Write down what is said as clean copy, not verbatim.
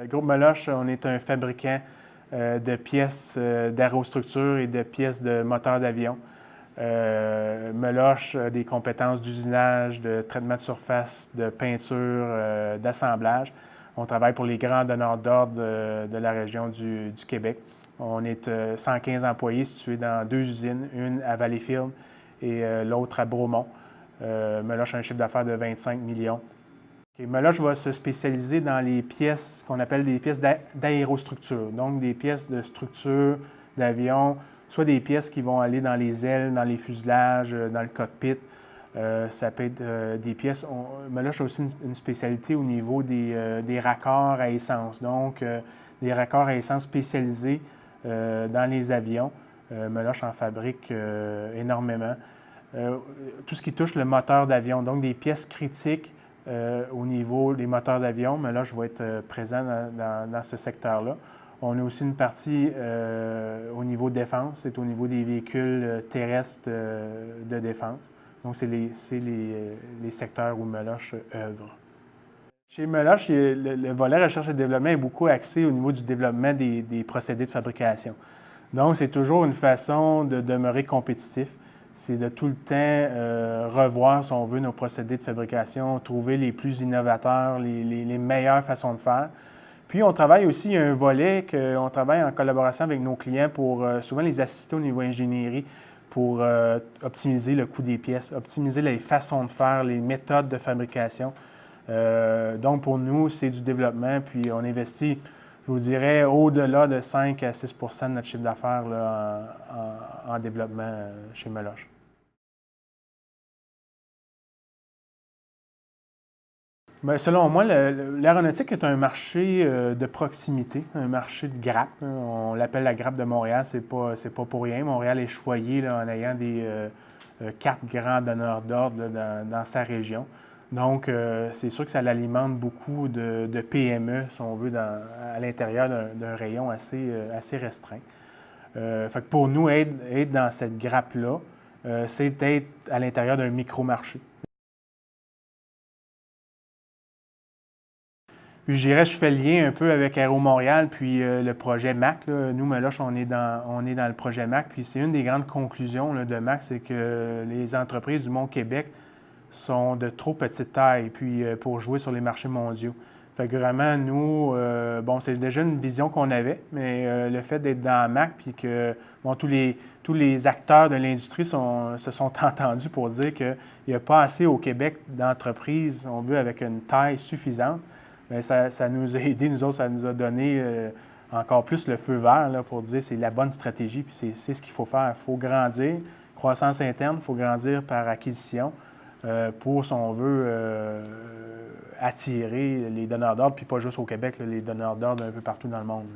Groupe Meloche, on est un fabricant de pièces d'aérostructures et de pièces de moteurs d'avion. Meloche a des compétences d'usinage, de traitement de surface, de peinture, d'assemblage. On travaille pour les grands donneurs d'ordre de la région du Québec. On est 115 employés situés dans 2 usines, une à Valleyfield et l'autre à Bromont. Meloche a un chiffre d'affaires de 25 millions. Meloche va se spécialiser dans les pièces qu'on appelle des pièces d'aérostructure, donc des pièces de structure d'avion, soit des pièces qui vont aller dans les ailes, dans les fuselages, dans le cockpit. Ça peut être des pièces. Meloche a aussi une spécialité au niveau des raccords à essence, donc des raccords à essence spécialisés dans les avions. Meloche en fabrique énormément. Tout ce qui touche le moteur d'avion, donc des pièces critiques au niveau des moteurs d'avion, Meloche va être présent dans ce secteur-là. On a aussi une partie au niveau défense, c'est au niveau des véhicules terrestres de défense. Donc, c'est les secteurs où Meloche œuvre. Chez Meloche, le volet recherche et développement est beaucoup axé au niveau du développement des procédés de fabrication. Donc, c'est toujours une façon de demeurer compétitif. C'est de tout le temps revoir, si on veut, nos procédés de fabrication, trouver les plus innovateurs, les meilleures façons de faire. Puis, on travaille aussi, il y a un volet qu'on travaille en collaboration avec nos clients pour souvent les assister au niveau ingénierie pour optimiser le coût des pièces, optimiser les façons de faire, les méthodes de fabrication. Donc, pour nous, c'est du développement, puis on investit, je vous dirais, au-delà de 5 à 6 de notre chiffre d'affaires en développement chez Meloche. Bien, selon moi, l'aéronautique est un marché de proximité, un marché de grappe. On l'appelle la grappe de Montréal, c'est pas pour rien. Montréal est choyé là, en ayant des 4 grands donneurs d'ordre dans sa région. Donc, c'est sûr que ça l'alimente beaucoup de PME, si on veut, à l'intérieur d'un rayon assez restreint. Fait que pour nous, être dans cette grappe-là, c'est être à l'intérieur d'un micro-marché. Puis je dirais, je fais le lien un peu avec Aéro Montréal, puis le projet MAC. Là. Nous, Meloche, on est dans le projet MAC. Puis c'est une des grandes conclusions là, de MAC, c'est que les entreprises du Mont-Québec sont de trop petite taille puis, pour jouer sur les marchés mondiaux. Fait que vraiment, nous, bon, c'est déjà une vision qu'on avait, mais le fait d'être dans MAC, puis que bon, tous les acteurs de l'industrie se sont entendus pour dire qu'il n'y a pas assez au Québec d'entreprises, on veut, avec une taille suffisante. Bien, ça nous a aidés, nous autres, ça nous a donné encore plus le feu vert là, pour dire que c'est la bonne stratégie, puis c'est ce qu'il faut faire. Il faut grandir, croissance interne, il faut grandir par acquisition pour, si on veut, attirer les donneurs d'ordre, puis pas juste au Québec, là, les donneurs d'ordre un peu partout dans le monde.